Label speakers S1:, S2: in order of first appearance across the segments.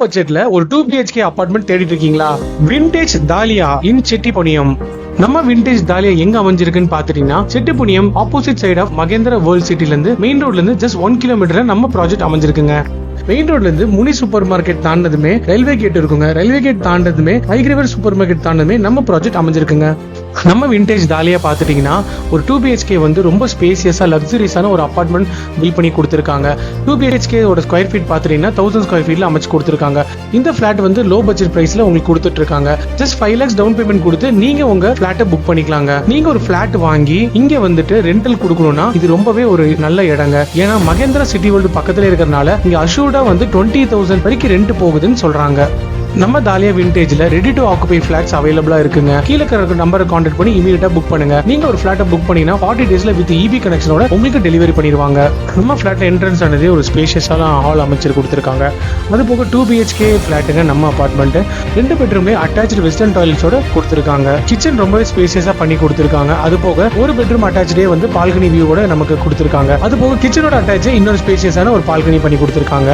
S1: பட்ஜெட்ல ஒரு 2 BHK apartment தேடிட்டு இருக்கீங்களா? Vintage Thalia in Chettipunniyam. நம்ம விண்டேஜ் தாலியா எங்க அமைஞ்சிருக்குன்னு பாத்துட்டீங்கன்னா, Chettipunniyam opposite side of Mahindra World சிட்டில இருந்து மெயின் ரோட்ல இருந்து ஜஸ்ட் 1 கிலோமீட்டர்ல நம்ம ப்ராஜெக்ட் அமைஞ்சிருக்குங்க. மெயின் ரோட்ல இருந்து முனி சூப்பர் மார்க்கெட் தாண்டதுமே ரயில்வே கேட் இருக்குங்க. ரயில்வே கேட் தாண்டதுமே டைகர் சூப்பர் மார்க்கெட் தாண்டதுமே நம்ம ப்ராஜெக்ட் அமைஞ்சிருக்குங்க. நம்ம விண்டேஜ் தாலியா பாத்துட்டீங்கன்னா ஒரு 2 BHK வந்து ரொம்ப ஸ்பேசியஸா லக்ஸரிஸான ஒரு அபார்ட்மெண்ட் பில்ட் பண்ணி கொடுத்துருக்காங்க. 2 BHK ஓட ஸ்கொயர் ஃபீட் பாத்துட்டீங்கன்னா 1000 ஸ்கொயர் ஃபீட்ல அமைச்சு கொடுத்துருக்காங்க. இந்த பிளாட் வந்து லோ பட்ஜெட் பிரைஸ்ல உங்களுக்கு கொடுத்துட்டு இருக்காங்க. ஜஸ்ட் 5 lakhs டவுன் பேமெண்ட் கொடுத்து நீங்க உங்க பிளாட்டை புக் பண்ணிக்கலாங்க. நீங்க ஒரு பிளாட் வாங்கி இங்க வந்துட்டு ரெண்டல் கொடுக்கணும்னா இது ரொம்பவே ஒரு நல்ல இடங்க. ஏன்னா மகேந்திரா சிட்டி வேர்ல்டு பக்கத்துல இருக்கறனால இங்க அஷூர்டா வந்து 20,000 வரைக்கும் ரெண்ட் போகுதுன்னு சொல்றாங்க. நம்ம Thaliya விண்டேஜ்ல ready to occupy flats அவைலபிளா இருக்குங்க. கீழே இருக்கிற நம்பரை கான்டாக்ட் பண்ணி இமீடியட்டா புக் பண்ணுங்க. நீங்க ஒரு ஃபிளாட்டை புக் பண்ணீங்கன்னா 40 டேஸ்ல வித் EB கனெக்ஷனோட உங்களுக்கு டெலிவரி பண்ணிடுவாங்க. நம்ம ஃபிளாட்ல என்ட்ரன்ஸ் ஆனது ஒரு ஸ்பேஷியஸான ஹால் அமைச்சு கொடுத்துருக்காங்க. அது போக 2 BHK ஃபிளாட்டுங்க நம்ம அபார்ட்மெண்ட். 2 பெட்ரூம்ல அட்டாச்டு வெஸ்டர்ன் டாய்லெட்ஸோட கொடுத்துருக்காங்க. கிச்சன் ரொம்பவே ஸ்பேஷியஸா பண்ணி கொடுத்துருக்காங்க. அது போக ஒரு பெட்ரூம் அட்டாச்சே வந்து பால்கனி வியூவோட நமக்கு கொடுத்துருக்காங்க. அது போக கிச்சனோட அட்டாச் இன்னொரு ஸ்பேஷியஸான ஒரு பால்கனி பண்ணி கொடுத்துருக்காங்க.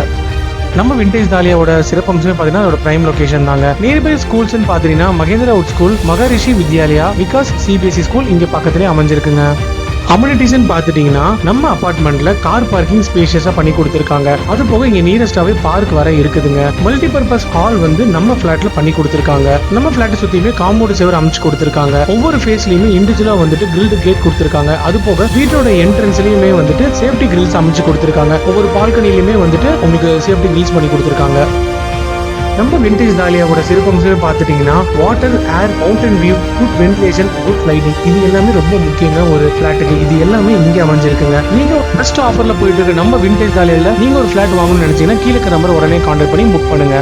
S1: நம்ம விண்டேஜ் தாலியாவோட சிறப்பம்சமே பாத்தீங்கன்னா அதோட பிரைம் லொகேஷன் தாங்க. நியர்பை ஸ்கூல்ஸ் பாத்தீங்கன்னா Mahindra wood school, Maharishi Vidyalaya, Vikas CBSE school இங்க பக்கத்திலே அமைஞ்சிருக்குங்க. அம்யூனிட்டிஸ் பாத்துட்டீங்கன்னா நம்ம அபார்ட்மெண்ட்ல கார் பார்க்கிங் ஸ்பேஷியஸா பண்ணி கொடுத்துருக்காங்க. அது போக இங்க நியரஸ்டாவே பார்க் வர இருக்குதுங்க. மல்டிபர்பஸ் ஹால் வந்து நம்ம பிளாட்ல பண்ணி கொடுத்துருக்காங்க. நம்ம பிளாட் சுத்தியுமே காம்பவுண்ட் சேவர் அமைச்சு கொடுத்துருக்காங்க. ஒவ்வொரு ஃபேஸ்லயுமே இண்டிவிஜுவலா வந்துட்டு கிரில்டு கேட் கொடுத்துருக்காங்க. அது போக வீட்டோட என்ட்ரன்ஸ்லயுமே வந்துட்டு சேஃப்டி கிரில்ஸ் அமைச்சு கொடுத்துருக்காங்க. ஒவ்வொரு பால்கனிலுமே வந்துட்டு உங்களுக்கு சேஃப்டி கிரில்ஸ் பண்ணி கொடுத்துருக்காங்க. நம்ம விண்டேஜ் தாலியாவோட சிறப்பம்சமே பார்த்துட்டீங்கன்னா water, air, mountain view, good ventilation, good lighting, இது எல்லாமே ரொம்ப முக்கியங்க ஒரு பிளாட்டுக்கு. இது எல்லாமே இங்க அமைஞ்சிருக்குங்க. நீங்க பெஸ்ட் ஆஃபர்ல போயிட்டு இருக்க நம்ம விண்டேஜ் தாலியால நீங்க ஒரு பிளாட் வாங்கணும்னு நினைச்சீங்கன்னா கீழே நம்பர் உடனே கான்டாக்ட் பண்ணி புக் பண்ணுங்க.